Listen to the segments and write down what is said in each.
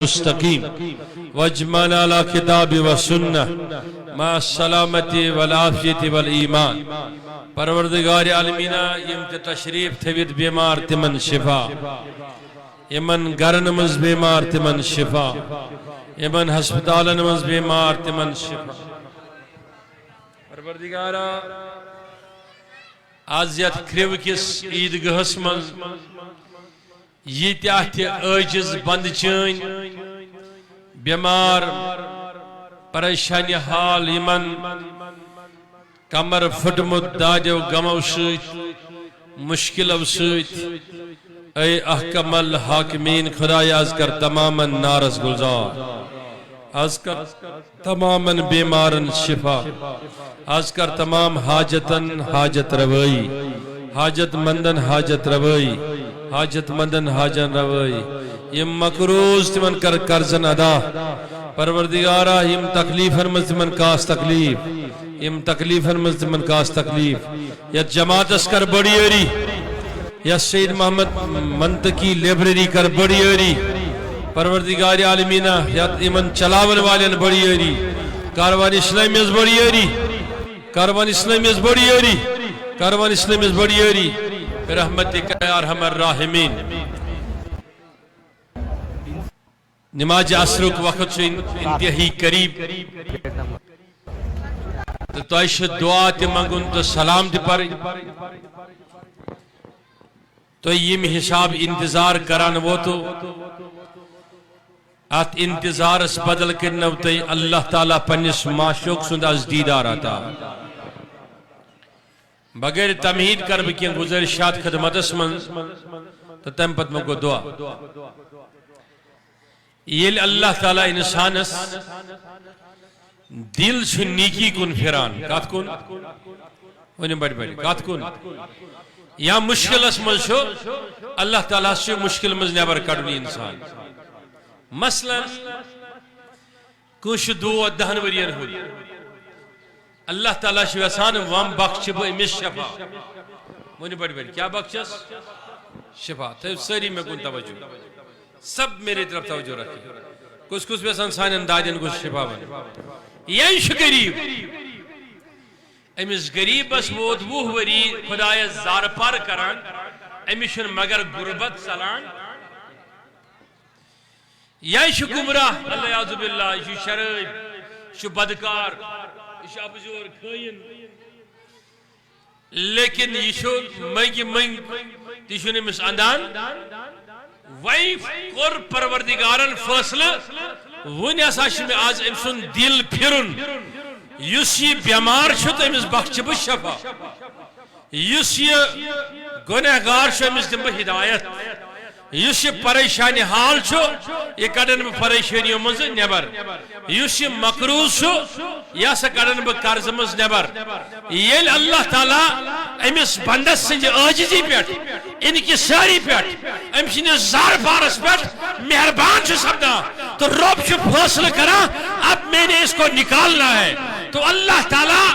مستقیم واجمعنا على کتاب و سنہ مع السلامتی والعافیت والایمان پروردگار عالمینہ یم تے تشریف تھوید بیمار تمن شفا یمن گرن مز بیمار تمن شفا یمن ہسپتالن مز بیمار تمن شفا پروردگارا آز یت کھریو کس عیدگاہس مز یہ تہ عاجز بند چین بیمار پریشانی حال یمن کمر پھٹمت دادیو غمو ست مشکلو ست اے احکم الحاکمین خدایا از کر تماما نارس گلزار از کر تماما بیمارن شفا از کر تمام حاجتن حاجت روائی حاجت مندن حاجت روائی حاجت مندن حاجت روائی یم مقروض تمن کر قرضن ادا پروردگارا یم تکلیفن مز تمن کاس تکلیف یم تکلیفن مز تمن کاس تکلیف یا جماعت اس کر بڑی ایری یا سید محمد منطقی لیبریری کر بڑی ایری پروردگار عالمینہ یا ایمن چلاون والین بڑی ایری کاروان اسلامی از بڑی ایری کاروان اسلامی از بڑی ایری کاروان اسلامی از بڑی ایری برحمتک یا ارحم الراحمین نماز عصر کو وقت سے انتہائی قریب تو ایش دعا تی منگن تو سلام تی پر تو یم حساب انتظار کران وہ تو ات انتظار اس بدل کرنو تی اللہ تعالیٰ پنیس معشوق سند از دیدار آتا بغیر تمہید کر بکی گزارشات خدمت اسمن تو تم پت مگو دعا یہ اللہ تعالیٰ انسان اس دل سے نیکی کن پھران کات کن انہیں بڑی بڑی کات کن یا مشکل اس ملشو اللہ تعالیٰ سے مشکل مز نیبر کڑنی انسان مثلا کش دو دہن ورین ہوئی اللہ تعالیٰ سے ویسان وام بخش بو امیش شفا انہیں بڑی بڑی کیا بخشس شفا تو سری میں کن توجہ سب میرے طرف توجہ رکھیں کس کس ویسان سائنن دادین کس شفا بنے ینش غریب امیس غریب بس ووت وہ وری خدای زار پار کران امیشن مگر غربت سلان ینش گمراہ اللہ یعوذ باللہ یہ شرائب یہ بدکار یہ ابزور کھائن لیکن یہ شو منگی منگ تیشو نمس اندان ویف کور پروردگارن فاصلہ ونی اساش میں آج امسن دل پھرن یس یہ بیمار چھو تو امس بخش بہ شفا یس یہ گنہگار چھو امس دم بہ ہدایت یس یہ پریشانی حال چھو یہ کڑن بہ پریشانیوں مز نیبر یس یہ مقروض چھو یہ سا کڑن بہ قرض مز نیبر یل اللہ تعالیٰ امس بندس سنج عاجزی پیٹ ان کی ساری پیٹ امسن زار پارس پیٹ مہربان چھو سبدا تو رب چھو فاصلہ کرا اب میں نے اس کو نکالنا ہے تو اللہ تعالیٰ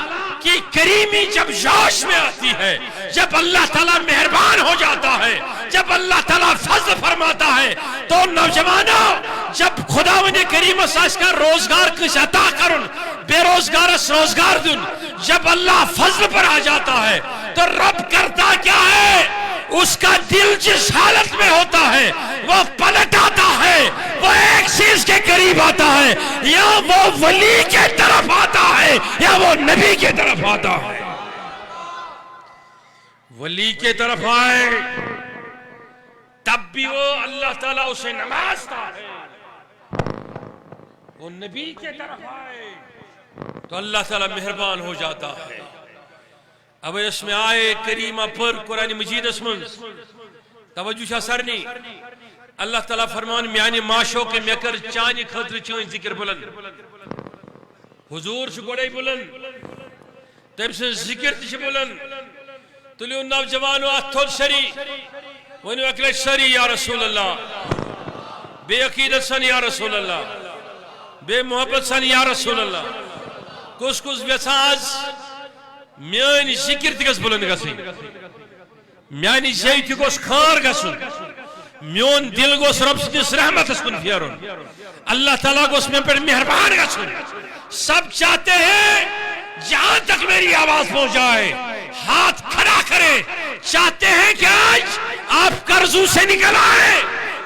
کی کریمی جب جوش میں آتی ہے جب اللہ تعالیٰ مہربان ہو جاتا ہے جب اللہ تعالیٰ فضل فرماتا ہے تو نوجوانوں جب خداوند کریم اس کا روزگار کس عطا کرن بے روزگار اس روزگار دن جب اللہ فضل پر آ جاتا ہے تو رب کرتا کیا ہے اس کا دل جس حالت میں ہوتا ہے وہ پلٹ آتا ہے وہ ایک چیز کے قریب آتا ہے یا وہ ولی کے طرف آتا ہے یا وہ نبی کے طرف آتا ہے ولی کے طرف آئے تب بھی وہ اللہ تعالیٰ اسے نمازتا ہے وہ نبی کے طرف آئے تو اللہ تعالیٰ مہربان ہو جاتا ہے اب اس میں آئے کریمہ پر قرآن مجید اسمن توجہ شاہ سرنی اللہ تعالیٰ فرمان میانی معاشو کے میکر چانی خطر چانی ذکر بلند حضور شکوڑے بلند تب سے ذکر تش بلند تلیو نوجوانو اتھول شری ونو اکلت شری یا رسول اللہ بے عقیدت سن یا رسول اللہ بے محبت سن یا رسول اللہ کس کس بیساز میانی ذکر تکس بلند گسی میانی زیتی کس خار گسن میون دل گوس رب سندس رحمتس کن پھیرن اللہ تعالیٰ گوس میں پر مہربان گژھن سب چاہتے ہیں جہاں تک میری آواز پہنچ جائے ہاتھ کھڑا کرے چاہتے ہیں کہ آج آپ قرضوں سے نکل آئے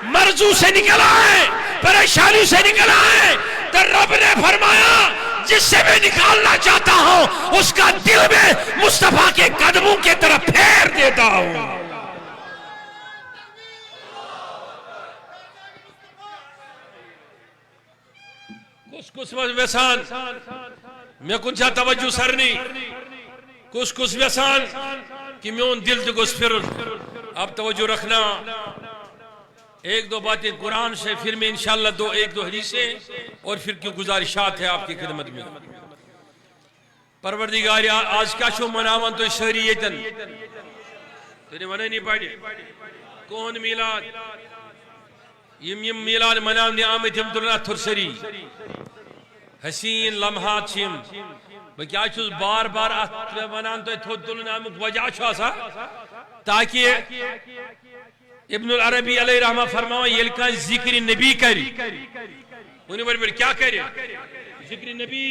مرضوں سے نکل آئے پریشانی سے نکل آئے تو رب نے فرمایا جس سے میں نکالنا چاہتا ہوں اس کا دل میں مصطفیٰ کے قدموں کے طرف پھیر دیتا ہوں کس ویسان میں کنچا توجہ سرنی کس ویسان کہ میون دل تو گوس پھرن اب توجہ رکھنا ایک دو باتیں قرآن سے پھر میں انشاءاللہ ایک دو حدیثیں اور پھر کی گزارشات ہے آپ کی خدمت میں پروردگار آج کیا شو مناون تو شہری یتن تو نے منع نہیں پڑی کون میلاد یم میلاد مناونے آمد ہم دلنا تھرسری حسین لمحات چھم بہ کیا چھس بار بار ونان تو تھوت تلن امیک وجہ چھا تاکہ ابن العربی علیہ رحمہ فرماؤں یل کان ذکر نبی کری انہوں بڑی بڑی کیا کرے ذکر نبی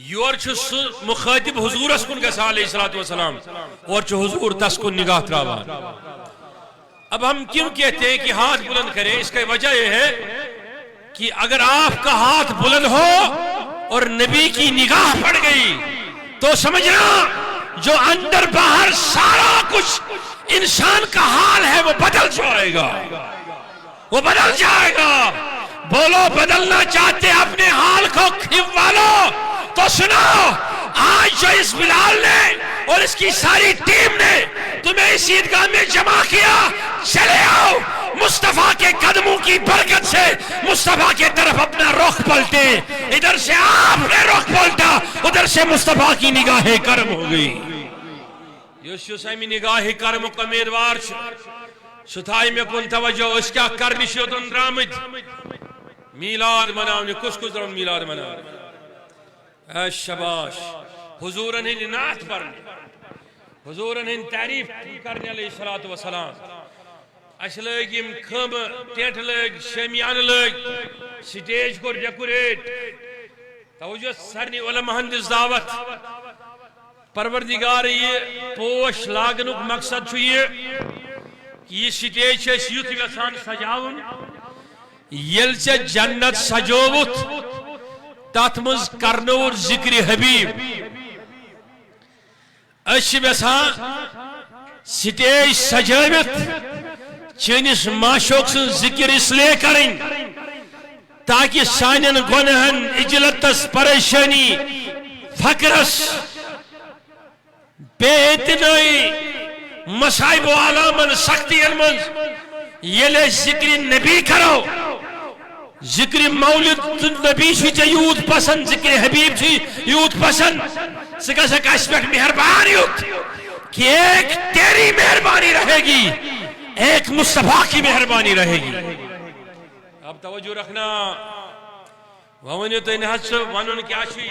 یور چھس مخاطب حضور اسکن گسا علیہ السلام اور چھو حضور تس کن نگاہ تراوان اب ہم کیوں کہتے ہیں کہ ہاتھ بلند کریں اس کا وجہ یہ ہے کہ اگر آپ کا ہاتھ بلند ہو اور نبی کی نگاہ پڑ گئی تو سمجھنا جو اندر باہر سارا کچھ انسان کا حال ہے وہ بدل جائے گا وہ بدل جائے گا بولو بدلنا چاہتے اپنے حال کو کھوالو تو سنو آج جو اس بلال نے اور اس کی ساری ٹیم نے تمہیں اس عیدگاہ میں جمع کیا چلے آؤ مصطفیٰ کے قدموں کی برکت سے مصطفیٰ کے طرف اپنا رخ پلٹے ادھر سے آپ نے رخ پلٹا ادھر سے مصطفیٰ کی نگاہ کرم ہو گئی یوسف سامی نگاہ کرم کا امیدوار ستائی میں کن توجہ اس کیا کرنی شیطن درامد میلاد مناونے کس درام میلاد مناونے اے شباش حضورن ہند نعت پڑھنے حضورن ہند تعریف کرنے علیہ السلام اس لگ یم کھم ٹیٹ لگ شمیان لگ سٹیج کو ڈیکوریٹ توجہ سرنی علماء ہندس دعوت پروردگار یہ پوش لاگنک مقصد چھو یہ کہ یہ سٹیج چھے یوت ویسان سجاون یل سے جنت سجوت تات مز کرنور ذکر حبیب اش ویسان سٹیج سجاوت چینس معشوق سن ذکر اس لئے کریں تاکہ سانین گنہن اجلتس پریشانی فقرس بے اتنائی مسائب و علامن سختی المنز یہ لئے ذکر نبی کرو ذکر مولد نبی چھ یوت پسند ذکر حبیب چھ یوت پسند سکا سکا اس پر مہربانی ہوت کہ ایک تیری مہربانی رہے گی ایک مصطفیٰ کی مہربانی رہے گی اب توجہ رکھنا وہاں تو انہیں حد سے وانون کیا چھی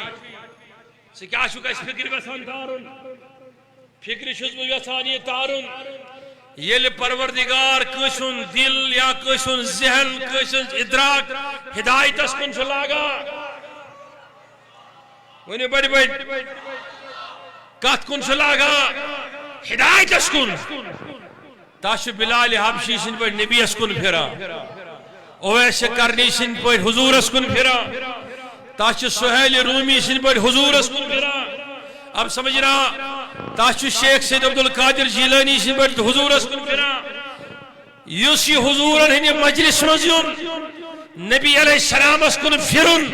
سے کیا شکا اس فکر ویسان تارون فکر شزم ویسان یہ تارون یہ لئے پروردگار کشن دل یا کشن ذہن کشن ادراک ہدایت اس کن سے لاغا وہاں بڑی بڑی کات کن سے لاغا ہدایت اس کن تاش بلال حبشی سن پر نبی اس کن پھرا اویس کرنی سن پر حضور اس کن پھرا تاش سہیل رومی سن پر حضور اس کن پھرا اب سمجھ رہا تاش شیخ سید عبدالقادر جیلانی سن پر حضور اس کن پھرا یوسی حضور انہیں مجلس مزیون نبی علیہ السلام اس کن پھرن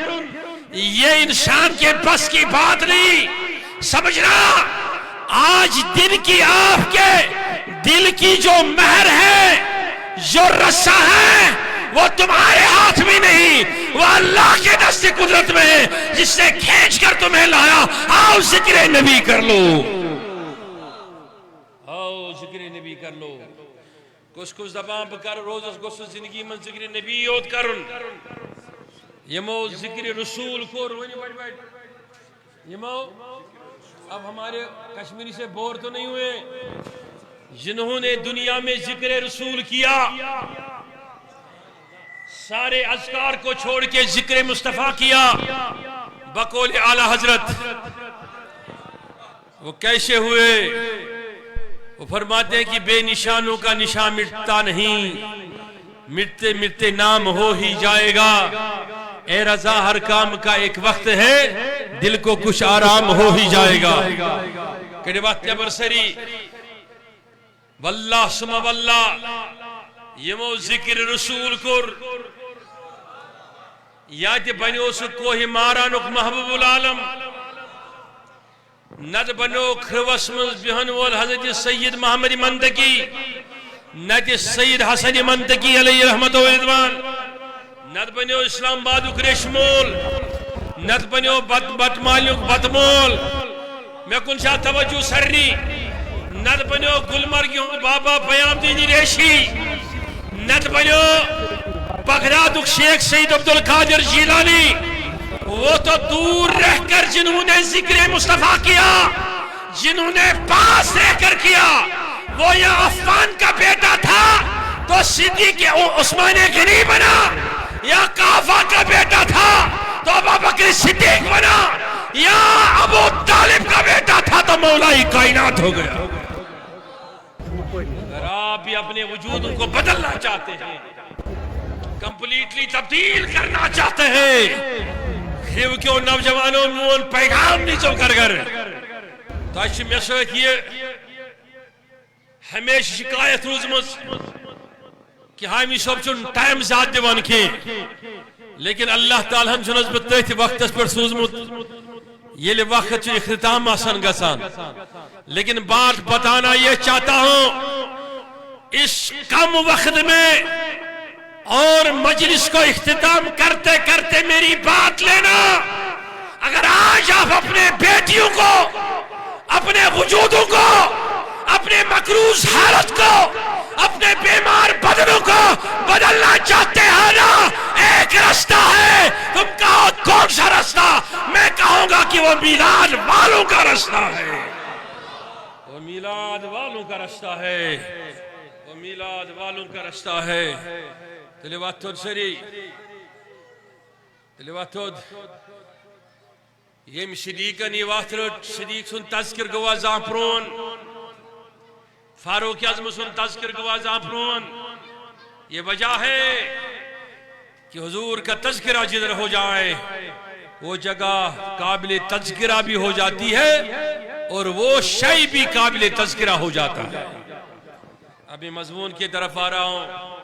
یہ انسان کے بس کی بات نہیں سمجھ رہا آج دن کی آپ کے دل کی جو مہر ہے جو رسہ ہے وہ تمہارے ہاتھ میں نہیں وہ اللہ کے دست قدرت میں ہے جس نے کھینچ کر تمہیں لایا آؤ ذکر نبی کر لو آؤ ذکر نبی کر لو کس زبان بکر روز اس زندگی من ذکر نبی یود کرن یمو ذکر رسول کو روانی بڑی بڑی یمو اب ہمارے کشمیری سے بور تو نہیں ہوئے جنہوں نے دنیا میں ذکر رسول کیا، سارے اذکار کو چھوڑ کے ذکر مصطفیٰ کیا بقول اعلی حضرت، وہ کیسے ہوئے؟ وہ فرماتے ہیں کہ بے نشانوں کا نشان مٹتا نہیں، مٹتے مٹتے نام ہو ہی جائے گا، اے رضا ہر کام کا ایک وقت ہے، دل کو کچھ آرام ہو ہی جائے گا۔ کڑی بات برسری واللہ سم واللہ یمو ذکر رسول کر یا تی بنیو سو کوہ مارانک محبوب العالم، ند بنو کھروس منز بہن وال حضرت سید محمد منطقی، ند سید حسن منطقی علیہ رحمت و رضوان، ند بنیو اسلام بادک ریشمول، ند بنیو بٹ مالیک بطمول، میں کن شاہ توجہ سرنی، ند بنیو گلمرگیوں بابا پیام دینی ریشی، ند بنیو بغداد شیخ سید عبدالقادر جیلانی، وہ تو دور رہ کر جنہوں نے ذکر مصطفیٰ کیا، جنہوں نے پاس رہ کر کیا، وہ یا عفان کا بیٹا تھا تو صدیق عثمان غنی بنا، یا قافہ کا بیٹا تھا تو ابو بکر صدیق بنا، یا ابو طالب کا بیٹا تھا تو مولا کائنات ہو گیا۔ اگر آپ بھی اپنے وجود کو بدلنا چاہتے ہیں، کمپلیٹلی تبدیل کرنا چاہتے ہیں، خیو کیوں نوجوانوں مون پیغام نیچو کر تو اچھ میں سوچ یہ ہمیشہ شکایت روزمز کہ ہامی صاحب چون ٹائم زیاد دیوان کی، لیکن اللہ تعالیٰ ہم چون نسبت تیتی وقت اس پر سوزمت یہ لئے وقت چون اختتام آسان گسان، لیکن بات بتانا یہ چاہتا ہوں اس کم وقت میں اور مجلس کو اختتام کرتے کرتے میری بات لینا، اگر آج آپ اپنے بیٹیوں کو، اپنے وجودوں کو، اپنے مقروض حالت کو، اپنے بیمار بدنوں کو بدلنا چاہتے ہیں نا، ایک رستہ ہے، تم کہو کون سا رستہ؟ میں کہوں گا کہ وہ میلاد والوں کا رستہ ہے، وہ میلاد والوں کا رستہ ہے، وہ میلاد والوں کا رستہ ہے۔ تلیواتود سری تلیواتود یم صدیقن یہ واترد صدیق سن تذکر گوا زامپرون، فاروق اعظم سن تذکر گوا زامپرون، یہ وجہ ہے کہ حضور کا تذکرہ جدھر ہو جائے وہ جگہ قابل تذکرہ بھی ہو جاتی ہے اور وہ شئی بھی قابل تذکرہ ہو جاتا ہے۔ ابھی مضمون کی طرف آ رہا ہوں،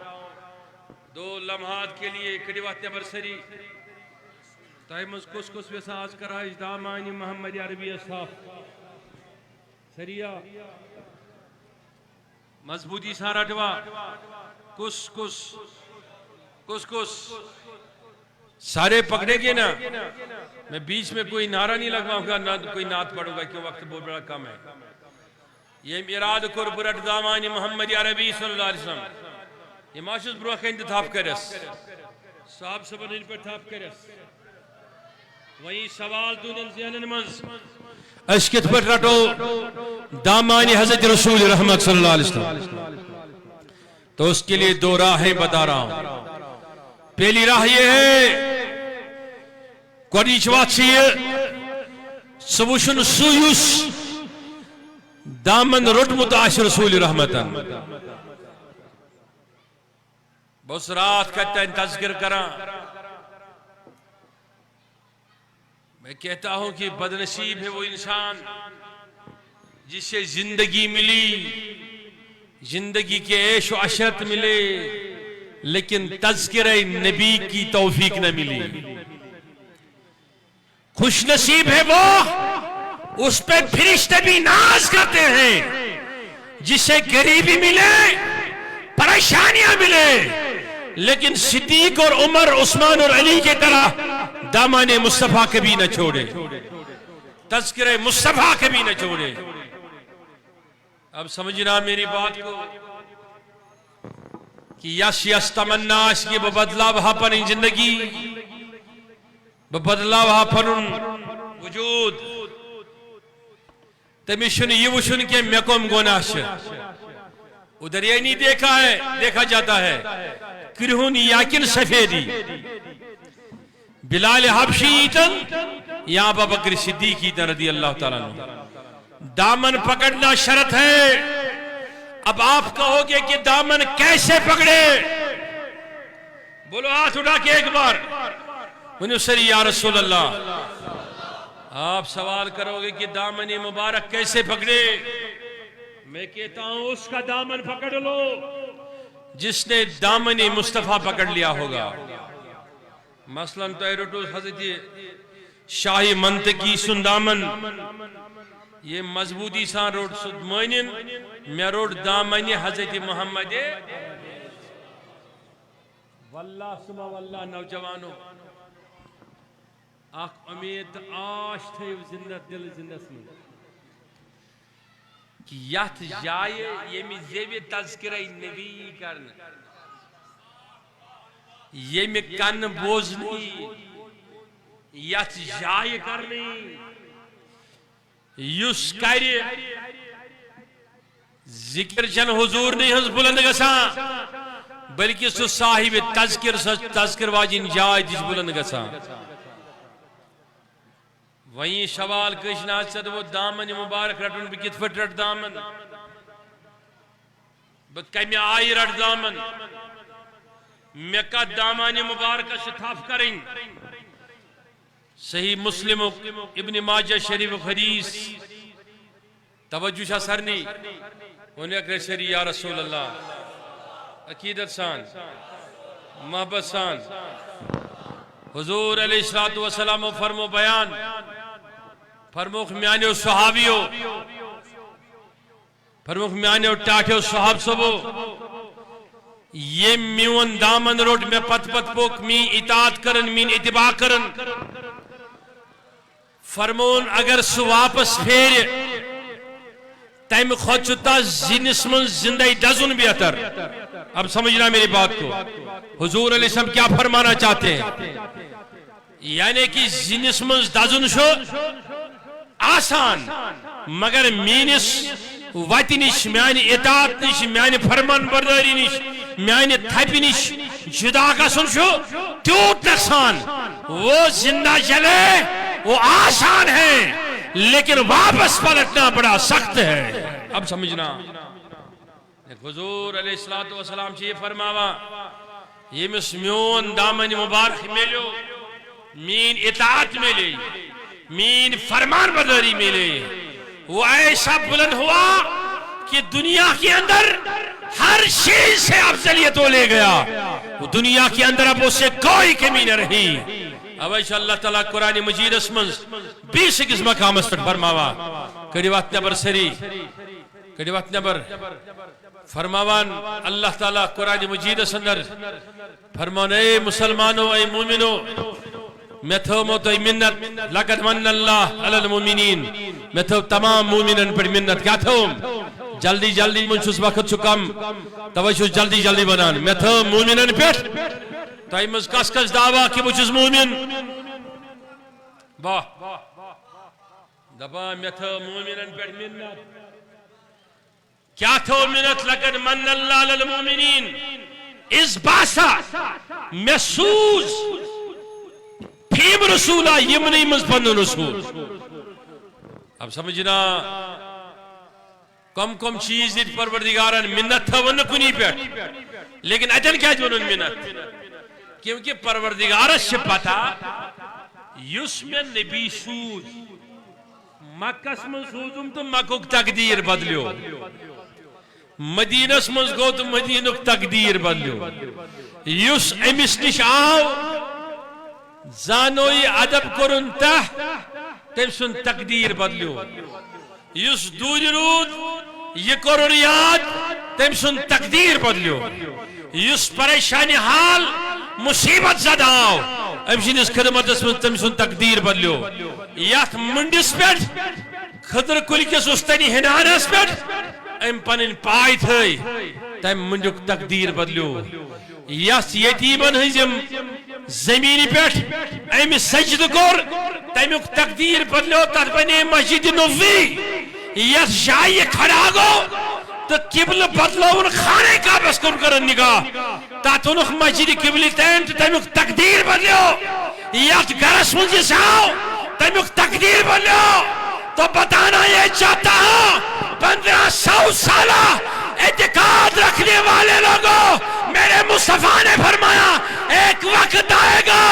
دو لمحات کے لیے کڑی وقت برسری تائمز کس کس ویسا آج کرائش دامانی محمد عربی اصحاب سریعہ مضبوطی سارا ڈوا کس سارے پکڑے گے نا، میں بیچ میں کوئی نعرہ نہیں لگواؤں گا، نہ کوئی نعت پڑھوں گا کیوں وقت بہت بڑا کم ہے۔ یہ میراد قربرت دامانی محمد عربی صلی اللہ علیہ وسلم یہ معاشد بروخ انتخاب کرس صاحب سبن پر تھاپ کرس وہی سوال دونن ذہنن منز اشکت پر رٹو دامانی حضرت رسول رحمت صلی اللہ علیہ وسلم، تو اس کے لیے دو راہیں بتا رہا ہوں۔ پہلی راہ یہ ہے قریش واچیے سوشن سویوس دامن رٹ متعاش رسول رحمتاً بس رات کہتا ہے تذکر کرا، میں کہتا ہوں کہ بدنصیب ہے وہ انسان جسے زندگی ملی، زندگی کے عیش و عشرت ملے، لیکن تذکرہ نبی کی توفیق نہ ملی۔ خوش نصیب ہے وہ اس پہ فرشتے بھی ناز کرتے ہیں جسے غریبی ملے، پریشانیاں ملے، لیکن صدیق اور عمر عثمان اور علی کے طرح دامان مصطفیٰ کبھی نہ چھوڑے، تذکرہ مصطفیٰ کبھی نہ چھوڑے۔ اب سمجھنا میری بات کو کہ یس یس تمناش یہ ببدلا وہاں پر زندگی، ببدلا وہاں پر وجود، تمیشن یہ وشن کے میں کم گناہ ادھر یہ نہیں دیکھا جاتا ہے کرہن یاکن سفیدی، بلال حبشی ایتن یا ابو بکر صدیق ایتن رضی اللہ تعالیٰ عنہ. دامن پکڑنا شرط ہے. اب آپ کہو گے کہ دامن کیسے پکڑے؟ بولو ہاتھ اٹھا کے ایک بار. منصری یا رسول اللہ، آپ سوال کرو گے کہ دامن مبارک کیسے پکڑے؟ میں کہتا ہوں اس کا دامن پکڑ لو جس نے دامن مصطفیٰ پکڑ لیا ہوگا. مثلاً تو ایروٹو حضرت شاہی منطقی سن دامن، یہ مضبوطی سان روٹ سد مانن میں روٹ دامن حضرت محمد. واللہ سما واللہ نوجوانو اخ امید آش تھیو زندہ دل زندہ سن کہ یت جائے یمی زیوی تذکرہ نبی کرن، یمی کن بوزنی یت جائے کرنی یس کری ذکر چن حضور نہیں ہنس بلند گسان بلکہ سو صاحب تذکر واجن جائے جس بلند گسان. وہیں سوال کشنا چد وہ دامن مبارک رٹن بہ کت پٹ رٹ دامن، بہ کمی آئی رٹ دامن، میں کا دامن مبارک سے تھاف کریں. صحیح مسلم ابن ماجہ شریف حدیث توجہ شاہ سرنی انہیں اکر شری یا رسول اللہ عقیدت سان محبت سان حضور علیہ السلام فرمو بیان فرموخ میانیو صحابیو فرموخ میانیو ٹاٹھیو صحاب سبو یہ میون دامن روٹ میں پت پوک مین اطاعت کرن مین اتباع کرن. فرمون اگر سو واپس پھیر تیم خود چتا زینس من زندہ دزن بہتر. اب سمجھنا میری بات کو، حضور علیہ السلام کیا فرمانا چاہتے ہیں؟ یعنی کہ زینس من دزن شو آسان، مگر مینس وتی نش میانی اطاعت نش میانی فرمان برداری نش میانی تھپی نش جدا گژھن شو تیوت نقصان. وہ زندہ چلے وہ آسان ہے لیکن واپس پلٹنا بڑا سخت ہے. اب سمجھنا حضور علیہ السلام سے یہ فرماوا یہ مس میون دامن مبارک ملو مین اطاعت ملے مین فرمان برداری ملے. وہ ایسا بلند ہوا کہ دنیا کے اندر ہر چیز سے افضلیت وہ لے گیا. وہ دنیا کے اندر اب اس سے کوئی کمی نہ رہی. اب ایسا اللہ تعالیٰ قرآن مجید اسمنز 20 مقام اس پر فرماوا کڑیوات نبر سری کڑیوات نبر فرماوان اللہ تعالیٰ قرآن مجید اسندر فرمان اے مسلمانوں اے مومنوں میں تھو موت منت لقد من اللہ علی المومنین میں تھو تمام مومنن پر منت کیا تھو جلدی جلدی منشوس وقت چکم توجہ جلدی جلدی بنان میں تھو مومنن پر تائمز کس دعویٰ کہ مجھز مومن باہ دبا میں تھو مومنن پر منت کیا تھو منت لقد من اللہ علی المومنین اس باسا محسوس پھیم رسولہ یمنی مزپن رسول. اب سمجھنا کم چیز دیت پروردگاران منت تھا ون کنی پیٹ لیکن اتن کیا جونن منت کیونکہ پروردگارت سے پتا یس میں نبی سوز مکس من سوزم تو مکوک تقدیر بدلیو مدینس من گو تو مدینک تقدیر بدلیو یس امس نش آو زانوی ادب کرن تہ تم سن تقدیر بدلیو یس دور رود یہ کرن یاد تم سن تقدیر بدلیو یس پریشانی حال مصیبت زد آو امشینس خدمت اسم تم سن تقدیر بدلیو یات منڈس پیٹ خضر کل کس استنی ہنانس پیٹ ام پنن پائی تھئی تم منڈک تقدیر بدلیو یس یتیمن ہزم زمینی پیٹ ایم سجد کور تمیک تقدیر بدلیو تر بنے مسجد نبوی یس جائے کھڑا گو تو قبل بدلون خانے کعبہ کن کرن نگاہ تاتونک مسجد قبل تین تو تمیک تقدیر بدلو یت گرس من جس آو تمیک تقدیر بدلو تو بتانا یہ چاہتا ہوں 1500 سالہ اعتقاد رکھنے والے لوگوں میرے مصطفیٰ نے فرمایا ایک وقت آئے گا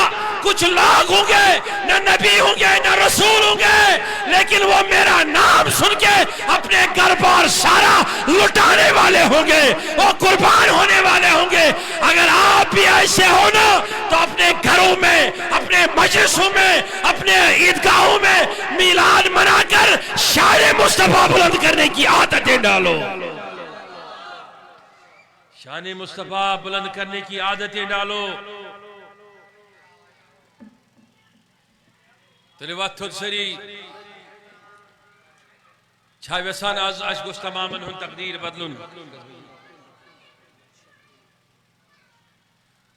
کچھ لوگ ہوں گے نہ نبی ہوں گے نہ رسول ہوں گے لیکن وہ میرا نام سن کے اپنے گھر بار سارا لٹانے والے ہوں گے وہ قربان ہونے والے ہوں گے اگر آپ بھی ایسے ہو نا تو اپنے گھروں میں اپنے مجلسوں میں اپنے عیدگاہوں میں میلاد منا کر شان مصطفیٰ بلند کرنے کی عادتیں ڈالو شان مصطفیٰ بلند کرنے کی عادتیں ڈالو تلیوات تھوڑ سری چھائی ویسان آج گوشت تماماً ہن تقدیر بدلن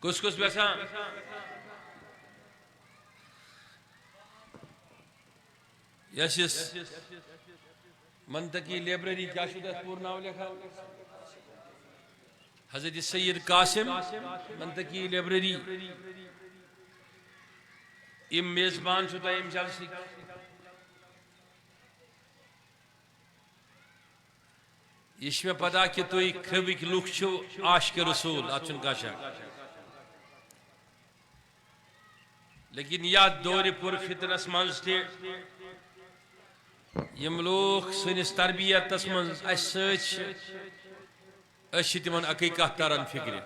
کس ویسان یشس منطقی لیبریری کیا شدہ پور ناو لکھا حضرت سید قاسم منطقی لیبریری ام میزبان شدہ ام جلسی اس میں پتا کہ تو ایک کھبک لوگ چھو عاشق رسول اچھن کاشا لیکن یا دور پر فتنس منز تھے یم لوگ سنس تربیت اس منز اسچ اشتمن عقیقہ ترن فکر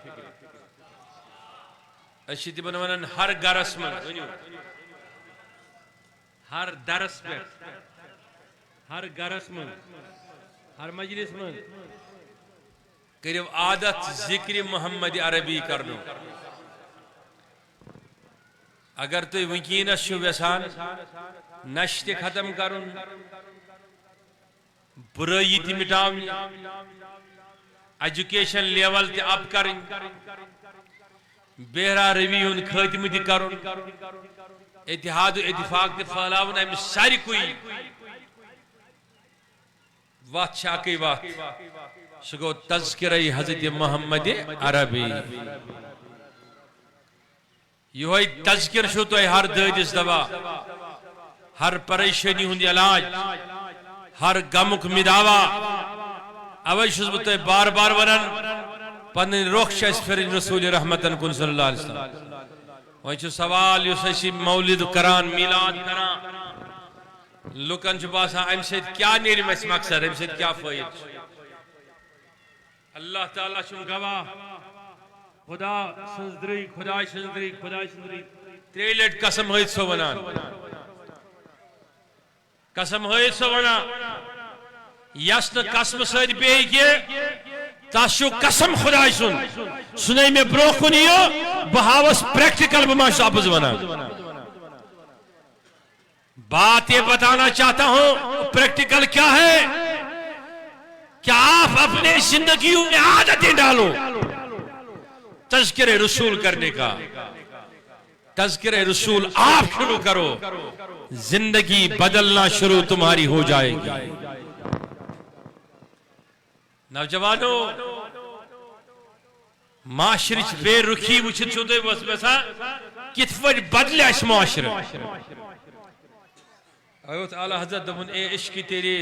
اشتمن ونن ہر گرس من ہر درس پہ ہر گرس من ہر مجلس من کرو عادت ذکر محمد عربی کرنو اگر تو ونکینس چھو ویسان نشت ختم کرن برائی تی مٹاونی ایجوکیشن لیول تی اپ کرن بہرا رویون خاتم تی کرن اتحاد و اتفاق تی پھیلاون امس ساری کوئی وقت شاکی وقت سگو تذکرہ حضرت محمد عربی یہ تذکر شو تو ہر دردس دوا ہر پریشانی ہندی علاج ہر غمک مداوا اوے چھس بہ تہ بار بار ونان پن رخ چھس پھرن رسول رحمتن کن صلی اللہ علیہ وسلم وے چھ سوال یس اسی مولد کران میلاد کران لوکن چھ باسان ام سید کیا نیرم اس مقصد ام سید کیا فائد اللہ تعالی چھن گواہ خدا سنزدری خدا سنزدری خدا سنزدری تریلٹ قسم ہوئی سو ونان قسم ہوئی سو ونان یسن قسم سید بیئی کے تاشو قسم خدا سن سنائی میں برو کنیو بہاوس پریکٹیکل بماشو آپز ونان بات یہ بتانا چاہتا ہوں پریکٹیکل کیا ہے کہ آپ اپنے زندگیوں میں عادتیں ڈالو تذکر رسول کرنے کا تذکر رسول آپ شروع کرو زندگی بدلنا شروع تمہاری ہو جائے گی نوجوانوں معاشرچ بے رخی وچھت چھوٹے بس بسا کت وجہ بدلے اس معاشرہ ایوت اعلی حضرت دبن اے عشق تیرے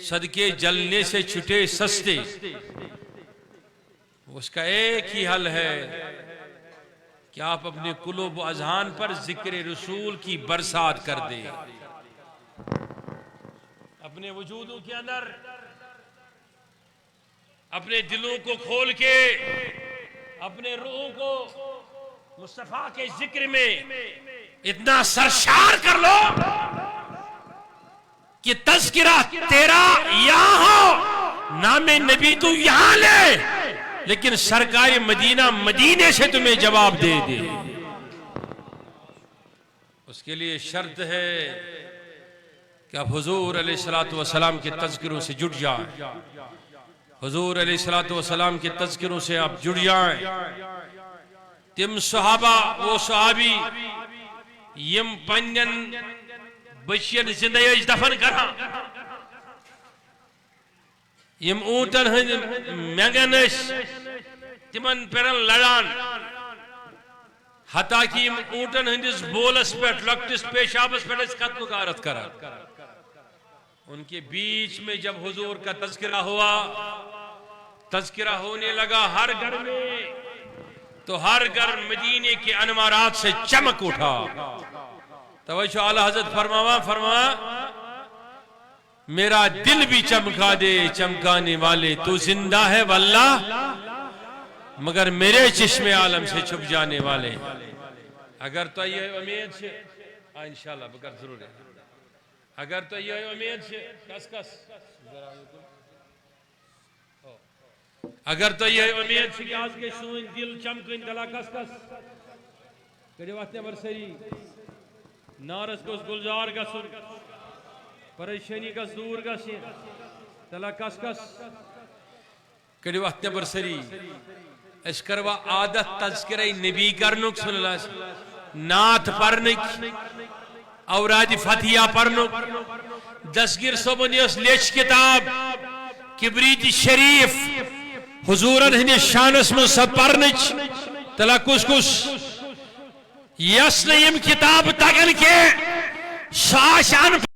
صدقے جلنے سے چھٹے سستے اس کا ایک ہی حل ہے کہ آپ اپنے قلوب و اذہان پر ذکر رسول کی برسات کر دیں اپنے وجودوں کے اندر اپنے دلوں کو کھول کے اپنے روح کو مصطفیٰ کے ذکر میں اتنا سرشار کر لو کہ تذکرہ تیرا یہاں ہو نام نبی تو یہاں لے لیکن سرکار مدینہ مدینے سے تمہیں جواب دے دے اس کے لیے شرط ہے کہ آپ حضور علیہ السلام کے تذکروں سے جڑ جائیں حضور علیہ السلام کے تذکروں سے آپ جڑ جائیں تم صحابہ وہ صحابی یم پنین بچین زندگی دفن کرا یم اونٹن ہند مینگن تمن پرن لڑان حتیٰ کہ یم اونٹن ہندس بولس پہ لکٹس پیشابس پہ قتل غارت کرا. ان کے بیچ میں جب حضور کا تذکرہ ہوا، تذکرہ ہونے لگا ہر گھر میں، تو ہر گھر مدینے کے انوارات سے چمک اٹھا. توجہ اعلی حضرت فرمایا میرا دل بھی چمکا دے چمکانے والے، تو زندہ ہے واللہ مگر میرے چشم عالم سے چھپ جانے والے. اگر تو یہ امید سے انشاءاللہ بکر ضرور ہے، اگر تو یہ امید سے اگر تو یہ امید سے کہ آج کے سوئن دل چمکن دلا کس کڑی وقت برسری نارس گوس گلزار گسن پریشانی گس دور گسن دلا کس کڑی وقت برسری اس کروا عادت تذکرہ نبی کرنک صلی اللہ علیہ وسلم، نعت پرنک، اوراد فتحیہ پرنک. دستگیر صبح اس لیچ کتاب کبریت شریف حضورن ہندی شانس میں سب پرنچ تلا کس یس یم کتاب تگن کے ساشان